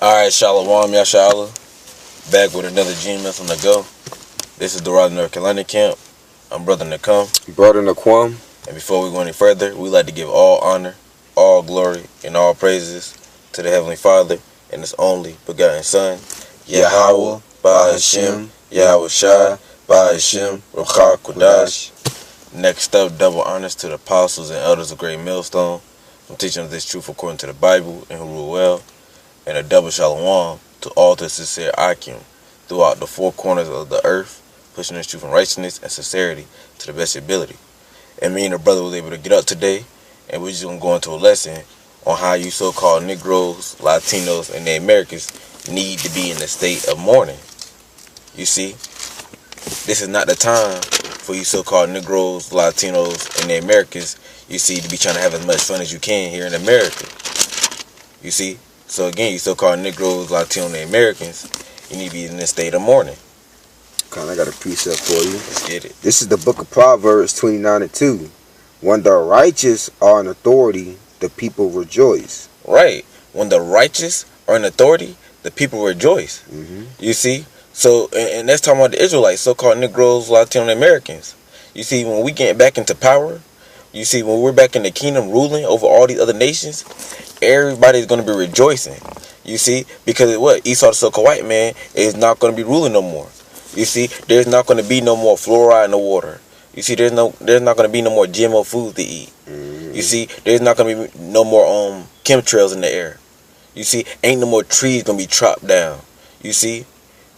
Alright, Shalom, Yashala. Back with another GMS on the go. This is the Raleigh, North Carolina camp. I'm Brother Nakum. Brother Naquam. And before we go any further, we like to give all honor, all glory, and all praises to the Heavenly Father and His only begotten Son, Yahweh, Ba'Hashem, Yahweh Shai, Ba'Hashem, Ruchah Kodash. Next up, double honors to the apostles and elders of Great Millstone from teaching us this truth according to the Bible and who rule well. And a double shalom to all the sincere Akim throughout the four corners of the earth, pushing this truth and righteousness and sincerity to the best ability. And me and the brother was able to get up today, and we're just going to go into a lesson on how you so-called Negroes, Latinos, and the Americans need to be in a state of mourning. You see, this is not the time for you so-called Negroes, Latinos, and the Americans, you see, to be trying to have as much fun as you can here in America. You see? So again, you so-called Negroes, Latinos, and Americans, you need to be in a state of mourning. I got a precept for you. Let's get it. This is the book of Proverbs 29:2. When the righteous are in authority, the people rejoice. Right. When the righteous are in authority, the people rejoice. Mm-hmm. You see? So, and that's talking about the Israelites, so-called Negroes, Latinos, and Americans. You see, when we get back into power, you see, when we're back in the kingdom ruling over all these other nations, everybody's going to be rejoicing. You see? Because what? Esau, the so-called white man, is not going to be ruling no more. You see? There's not going to be no more fluoride in the water. You see? There's not going to be no more GMO food to eat. Mm-hmm. You see? There's not going to be no more chemtrails in the air. You see? Ain't no more trees going to be chopped down. You see?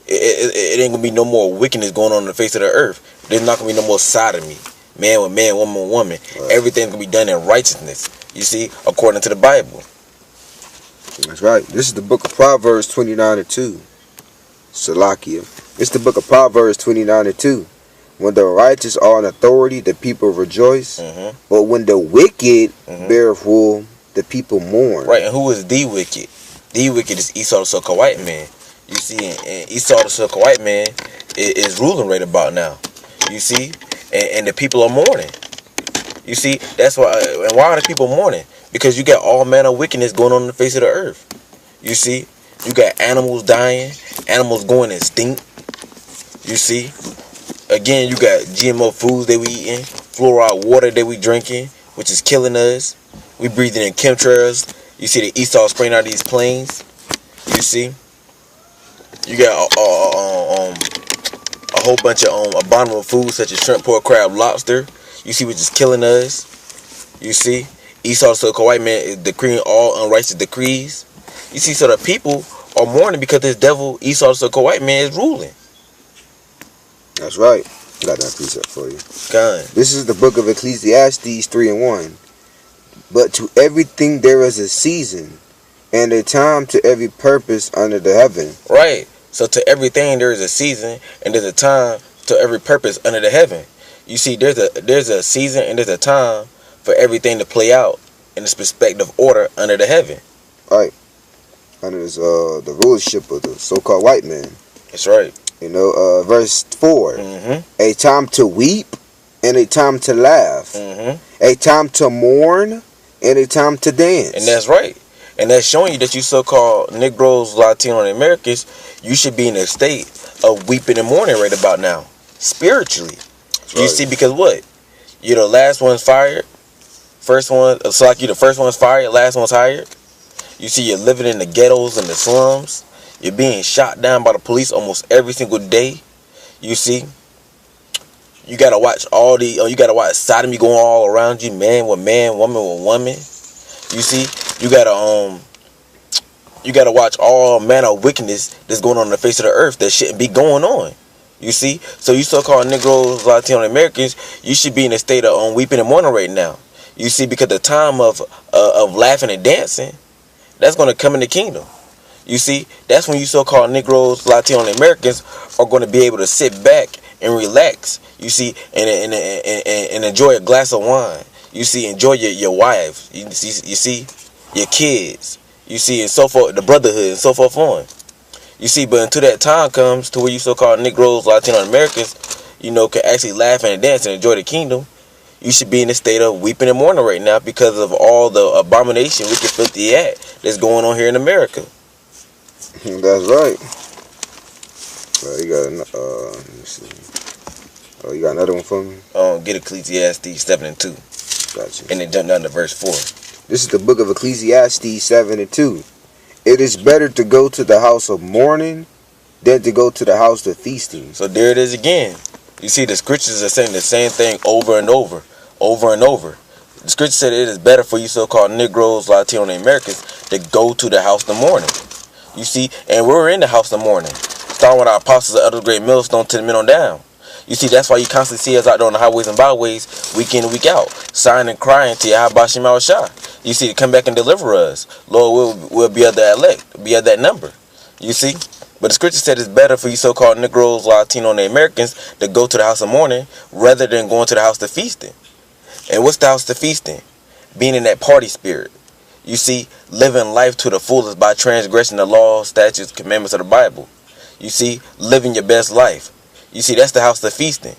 It ain't going to be no more wickedness going on the face of the earth. There's not going to be no more sodomy. Man with man, woman with woman. Right. Everything's going to be done in righteousness. You see? According to the Bible. That's right. This is the book of Proverbs 29:2. Salakia. It's the book of Proverbs 29:2. When the righteous are in authority, the people rejoice. Mm-hmm. But when the wicked bear rule, the people mourn. Right, and who is the wicked? The wicked is Esau the so-called white man. You see, and Esau the so-called white man is ruling right about now. You see, and the people are mourning. You see, that's why. And why are the people mourning? Because you got all manner of wickedness going on the face of the earth. You see, you got animals dying, animals going extinct. You see, again, you got GMO foods that we eating, fluoride water that we drinking, which is killing us. We breathing in chemtrails. You see the Esau spraying out these planes. You see, you got a whole bunch of abominable foods such as shrimp, pork, crab, lobster. You see, which is killing us. You see, Esau, the so-called white man, is decreeing all unrighteous decrees. You see, so the people are mourning because this devil, Esau, the so-called white man, is ruling. That's right. Got that precept for you. God. This is the book of Ecclesiastes 3:1. But to everything there is a season, and a time to every purpose under the heaven. Right. So to everything there is a season, and there's a time to every purpose under the heaven. You see, there's a season and there's a time for everything to play out in its perspective order under the heaven. Right. Under this, the rulership of the so-called white man. That's right. You know, verse 4. Mm-hmm. A time to weep and a time to laugh. Mm-hmm. A time to mourn and a time to dance. And that's right. And that's showing you that you so-called Negroes, Latinos, and Americans, you should be in a state of weeping and mourning right about now. Spiritually. That's You right. see, because what? You're the last one's fired. First one, it's like you the first one's fired, last one's hired. You see, you're living in the ghettos and the slums. You're being shot down by the police almost every single day. You see, you gotta watch you gotta watch sodomy going all around you, man with man, woman with woman. You see, you gotta watch all manner of wickedness that's going on the face of the earth that shouldn't be going on. You see, so you so-called Negroes, Latinos, and Americans, you should be in a state of weeping and mourning right now. You see, because the time of laughing and dancing, that's going to come in the kingdom. You see, that's when you so-called Negroes, Latinos, and Americans are going to be able to sit back and relax. You see, and enjoy a glass of wine. You see, enjoy your wives. You see, your kids. You see, and so forth, the brotherhood, and so forth on. You see, but until that time comes to where you so-called Negroes, Latinos, and Americans, you know, can actually laugh and dance and enjoy the kingdom, you should be in a state of weeping and mourning right now because of all the abomination, wicked, filthy act that's going on here in America. That's right. You got let me see. Oh, you got another one for me? Get Ecclesiastes 7 and 2. Gotcha. And then jump down to verse 4. This is the book of Ecclesiastes 7 and 2. It is better to go to the house of mourning than to go to the house of feasting. So there it is again. You see, the scriptures are saying the same thing over and over and over. The scripture said it is better for you so-called Negroes, Latino, and Americans to go to the house of mourning. You see, and we're in the house of mourning. Starting with our apostles of Elder Great Millstone to the men on down. You see, that's why you constantly see us out there on the highways and byways, week in and week out, sighing and crying to Yahweh Shema Shah. You see, to come back and deliver us. Lord, we'll be at that elect, be at that number. You see? But the scripture said it's better for you so-called Negroes, Latino, and Americans to go to the house of mourning rather than going to the house of feasting. And what's the house of feasting? Being in that party spirit. You see, living life to the fullest by transgressing the laws, statutes, commandments of the Bible. You see, living your best life. You see, that's the house of feasting.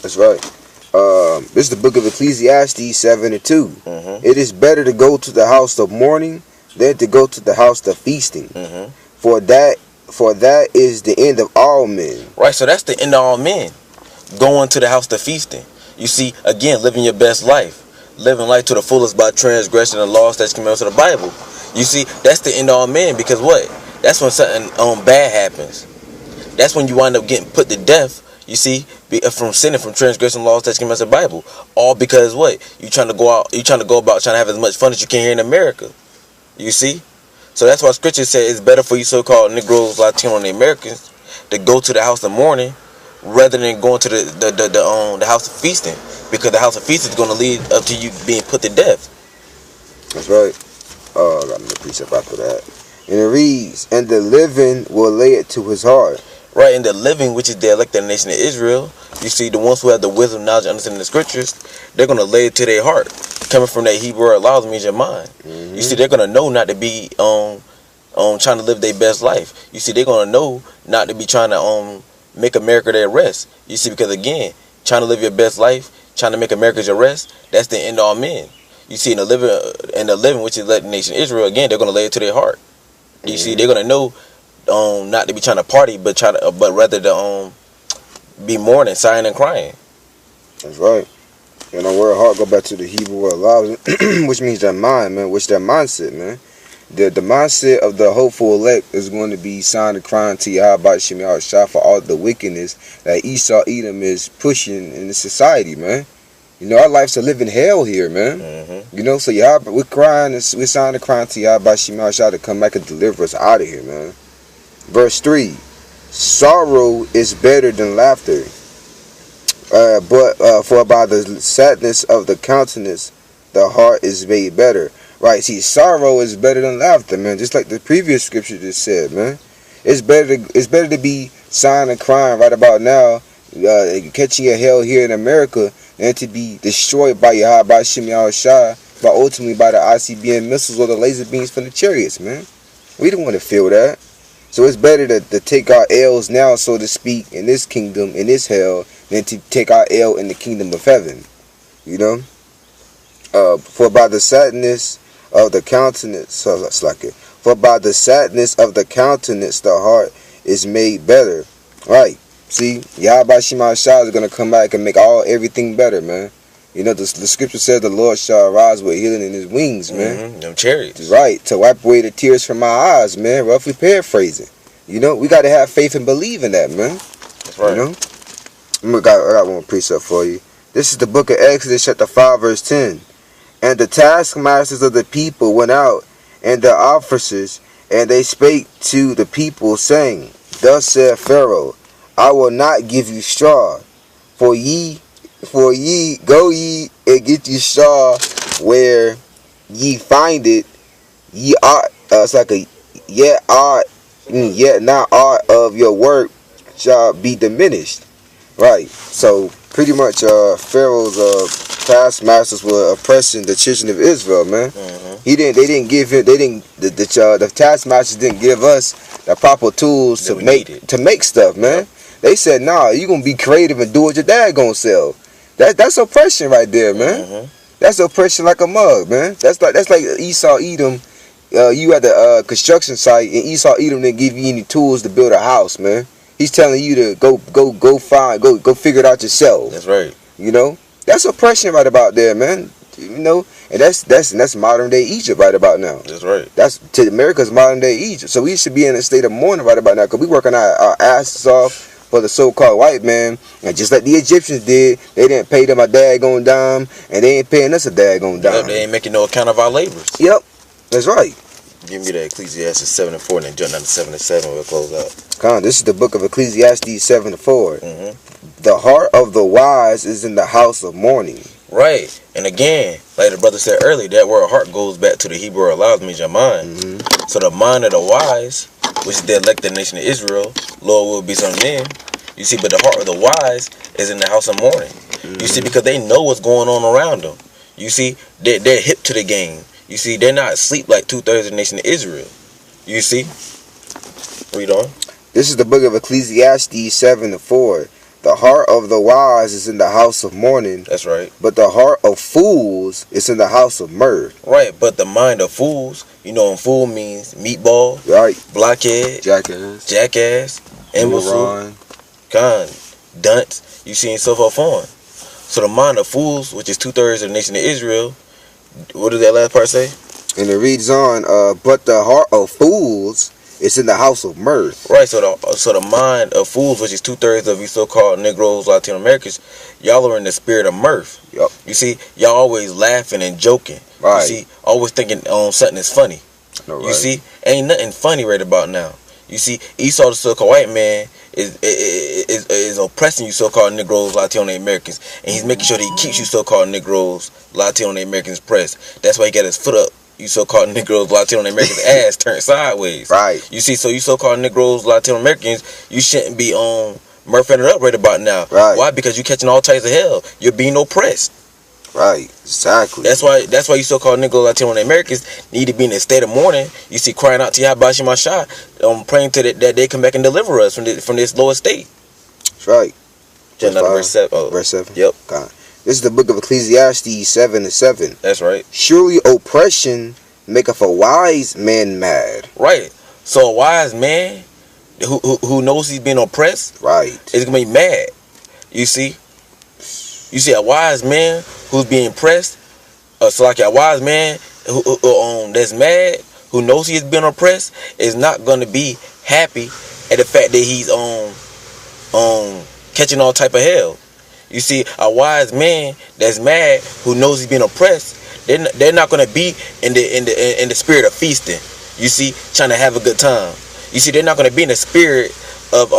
That's right. This is the book of Ecclesiastes 7 and 2. Mm-hmm. It is better to go to the house of mourning than to go to the house of feasting. Mm-hmm. For that is the end of all men. Right, so that's the end of all men. Going to the house of feasting. You see, again, living your best life. Living life to the fullest by transgressing the laws, statutes, commandments of the Bible. You see, that's the end of all men, because what? That's when something bad happens. That's when you wind up getting put to death. You see, from sinning, from transgressing laws, statutes, commandments of the Bible. All because what? You trying to go about trying to have as much fun as you can here in America. You see? So that's why scripture said it's better for you so-called Negroes, Latino, and Americans to go to the house of mourning rather than going to the house of feasting, because the house of feasting is going to lead up to you being put to death. That's right. I got another precept after that. And it reads, and the living will lay it to his heart. Right, and the living, which is the elected nation of Israel, you see, the ones who have the wisdom, knowledge, and understanding the scriptures, they're going to lay it to their heart. Coming from that Hebrew word allows means your mind. Mm-hmm. You see, they're going to know not to be trying to live their best life. You see, they're going to know not to be trying to make America their rest. You see, because again, trying to live your best life, trying to make America your rest, that's the end of all men. You see, in the living, which is the nation of Israel, again, they're going to lay it to their heart. You see, they're going to know not to be trying to party, but rather to be mourning, sighing, and crying. That's right. And the word heart go back to the Hebrew word love, which means their mind, man. Which their mindset, man. The mindset of the hopeful elect is going to be sighing and crying to Yahweh Shema Shah for all the wickedness that Esau Edom is pushing in the society, man. You know, our life's a living hell here, man. Mm-hmm. You know, so we're crying, we're sighing and crying to Yahweh Shema Shah to come back and deliver us out of here, man. Verse 3, sorrow is better than laughter, but for by the sadness of the countenance, the heart is made better. Right, see, sorrow is better than laughter, man. Just like the previous scripture just said, man. It's better to be sighing and crying right about now, catching a hell here in America, than to be destroyed by Yahweh Shema Shah, ultimately by the ICBM missiles or the laser beams from the chariots, man. We don't want to feel that. So it's better to take our L's now, so to speak, in this kingdom, in this hell, than to take our L in the kingdom of heaven. You know? For by the sadness of the countenance, for by the sadness of the countenance, the heart is made better. Right? See, Yahweh Shema Shah is going to come back and make everything better, man. You know, the scripture says the Lord shall arise with healing in his wings, man. Mm-hmm. Them chariots. Right, to wipe away the tears from our eyes, man. Roughly paraphrasing. You know, we got to have faith and believe in that, man. That's right. You know? I got one precept for you. This is the book of Exodus, chapter 5, verse 10. And the taskmasters of the people went out, and the officers, and they spake to the people, saying, thus said Pharaoh, I will not give you straw, for ye go ye and get you straw where ye find it, ye ought it's like a yet not aught of your work shall be diminished. Right. So pretty much Pharaoh's taskmasters were oppressing the children of Israel, man. Mm-hmm. The taskmasters didn't give us the proper tools to make stuff, man. They said, nah, you gonna be creative and do what your dad gonna sell. That's oppression right there, man. Mm-hmm. That's oppression like a mug, man. That's like Esau Edom you at the construction site and Esau Edom didn't give you any tools to build a house, man. He's telling you to go figure it out yourself. That's right. You know, that's oppression right about there, man. You know, and that's modern day Egypt right about now. That's right. That's to America's modern day Egypt. So we should be in a state of mourning right about now, because we working our asses off for the so-called white man, and just like the Egyptians did, they didn't pay them a daggone dime, and they ain't paying us a daggone dime. Yep, they ain't making no account of our labors. Yep, that's right. Give me that Ecclesiastes 7 and 4, and then jump down to 7 and 7. We'll close out. Come on, this is the book of Ecclesiastes 7 and 4. Mm-hmm. The heart of the wise is in the house of mourning. Right. And again, like the brother said earlier, that word heart goes back to the Hebrew allows means your mind. Mm-hmm. So the mind of the wise, which is the elected nation of Israel, Lord will be some men. You see, but the heart of the wise is in the house of mourning. Mm-hmm. You see, because they know what's going on around them. You see, they're hip to the game. You see, they're not asleep like 2/3 of the nation of Israel. You see? Read on. This is the book of Ecclesiastes 7 and 4. The heart of the wise is in the house of mourning. That's right. But the heart of fools is in the house of mirth. Right, but the mind of fools, you know, fool means meatball, right? Blockhead, jackass, imbecile, dunce. You see, and so forth on. So the mind of fools, which is 2/3 of the nation of Israel. What did that last part say? And it reads on, but the heart of fools is in the house of mirth. Right, so the mind of fools, which is 2/3 of you so-called Negroes, Latino Americans, y'all are in the spirit of mirth. Yep. You see, y'all always laughing and joking. Right. You see, always thinking something is funny. No, right. You see, ain't nothing funny right about now. You see, Esau, the so-called white man, is oppressing you so-called Negroes, Latino Americans, and he's making sure that he keeps you so-called Negroes, Latino Americans pressed. That's why he got his foot up. You so-called Negroes, Latino Americans ass turned sideways. Right. You see, so you so-called Negroes, Latino Americans, you shouldn't be murphing it up right about now. Right. Why? Because you're catching all types of hell. You're being oppressed. Right. Exactly. That's why you so-called Negro Latino Americans need to be in a state of mourning. You see, crying out to Yahweh Shah, praying to that they come back and deliver us from this lower state. That's right. Verse 7. Oh. Verse 7. Yep. God. This is the book of Ecclesiastes 7 and 7. That's right. Surely oppression maketh a wise man mad. Right. So a wise man who knows he's being oppressed, right, is gonna be mad. You see, a wise man who's being pressed, so like a wise man who that's mad, who knows he is being oppressed, is not gonna be happy at the fact that he's catching all type of hell. You see, a wise man that's mad, who knows he's being oppressed, they're not gonna be in the spirit of feasting. You see, trying to have a good time. You see, they're not gonna be in the spirit of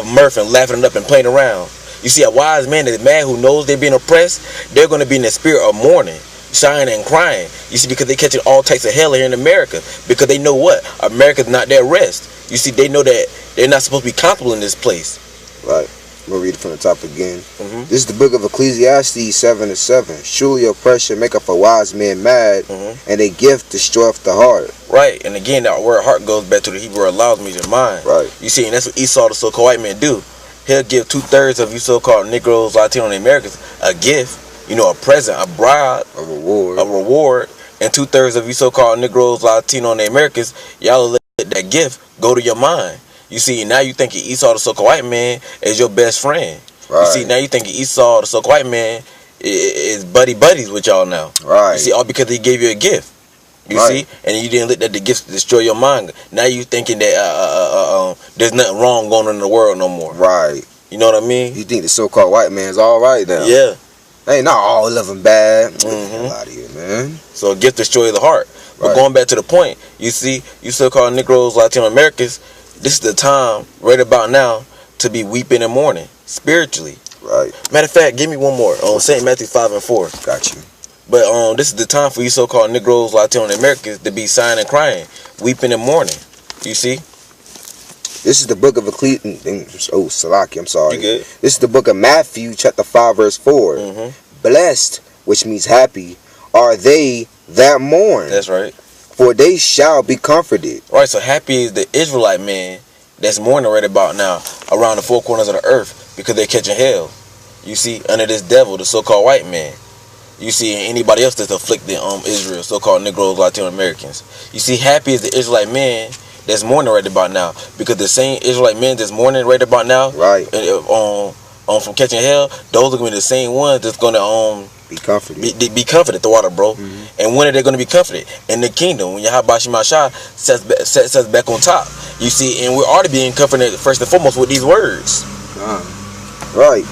mirth and laughing it up and playing around. You see, a wise man that's mad, who knows they're being oppressed, they're gonna be in the spirit of mourning, sighing and crying. You see, because they're catching all types of hell here in America, because they know what? America's not their rest. You see, they know that they're not supposed to be comfortable in this place. Right. We'll read it from the top again. Mm-hmm. This is the book of Ecclesiastes 7 and 7. Surely oppression maketh a wise man mad, mm-hmm, and a gift destroyeth the heart. Right. And again, that word heart goes back to the Hebrew allows me your mind. Right. You see, and that's what Esau, the so-called white man, do. He'll give 2/3 of you so-called Negroes, Latino Americans a gift, a present, a bribe, a reward, and 2/3 of you so-called Negroes, Latino Americans, y'all let that gift go to your mind. You see, now you thinking Esau, the so-called white man, is your best friend. Right. You see, now you thinking Esau, the so-called white man, is buddies with y'all now. Right. You see, all because he gave you a gift. You see, and you didn't let that the gift destroy your mind. Now you thinking that there's nothing wrong going on in the world no more. Right. You know what I mean? You think the so-called white man's all right now? Yeah. Hey, not all of them bad. Mm-hmm. A lot of you, man. So a gift destroys the heart. But going back to the point, you see, you so-called Negroes, Latino Americans, this is the time right about now to be weeping and mourning spiritually. Right. Matter of fact, give me one more on St. Matthew 5 and 4. Got you. But this is the time for you so-called Negroes, Latino Americans to be sighing and crying, weeping and mourning. You see? This is the book of Ecclesiastes. Oh, Salaki, I'm sorry. You good? This is the book of Matthew, chapter 5, verse 4. Mm-hmm. Blessed, which means happy, are they that mourn. That's right. For they shall be comforted. Right, so happy is the Israelite man that's mourning right about now around the four corners of the earth because they're catching hell. You see, under this devil, the so-called white man. You see, anybody else that's afflicted Israel, so-called Negroes, Latino Americans. You see, happy is the Israelite man that's mourning right about now, because the same Israelite men that's mourning right about now, right, from catching hell, those are gonna be the same ones that's gonna be comforted. Be comforted, the water, bro. Mm-hmm. And when are they gonna be comforted? In the kingdom, when Yahweh Shemashah sets back on top. You see, and we're already being comforted first and foremost with these words. Right.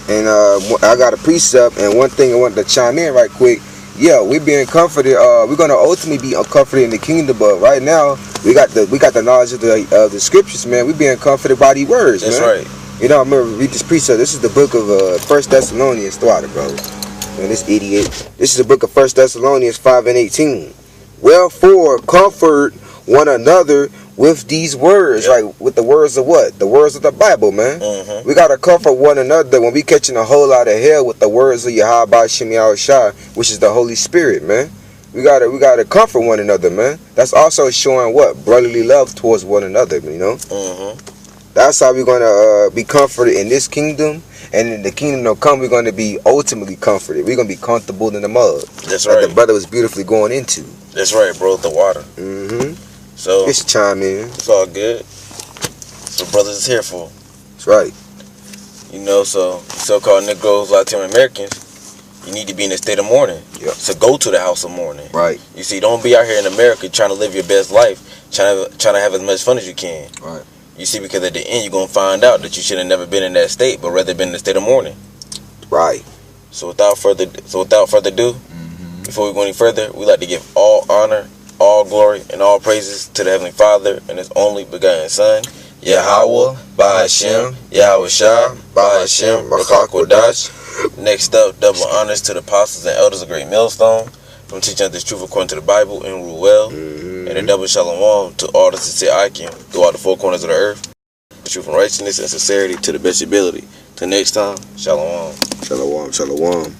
And I got a precept, and one thing I want to chime in right quick. Yeah, we're being comforted. We're gonna ultimately be comforted in the kingdom, but right now we got the knowledge of the scriptures, man. We're being comforted by these words. That's man. right. You know, I remember read this precept. This is the book of 1 Thessalonians. Throughout it, bro. Man, this idiot. This is the book of 1 Thessalonians 5:18. Wherefore, comfort one another with these words, yep. Like with the words of what? The words of the Bible, man. Mm-hmm. We gotta comfort one another when we catching a whole lot of hell with the words of Yahweh Shai, which is the Holy Spirit, man. We gotta comfort one another, man. That's also showing what? Brotherly love towards one another, you know. Mm-hmm. That's how we're gonna be comforted in this kingdom, and in the kingdom to come, we're gonna be ultimately comforted. We're gonna be comfortable in the mud. That's right. Like the brother was beautifully going into. That's right, bro. The water. Mm-hmm. So it's chime in. It's all good. So brothers is here for. That's right. You know, so-called Negroes, Latino Americans, you need to be in a state of mourning. Yep. So go to the house of mourning. Right. You see, don't be out here in America trying to live your best life, trying to have as much fun as you can. Right. You see, because at the end you're gonna find out that you should have never been in that state, but rather been in the state of mourning. Right. So without further ado, before we go any further, we like to give all honor, all glory, and all praises to the Heavenly Father and His only begotten Son, Yahweh, Bahashem, Yahweh Shah, Bahashem, Rakakwadah. Next up, double honors to the apostles and elders of Great Millstone, from teaching us this truth according to the Bible and rule well. And a double shalom to all the sincere Akim throughout the four corners of the earth. The truth and righteousness and sincerity to the best ability. Till next time, shalom. Shalom, shalom.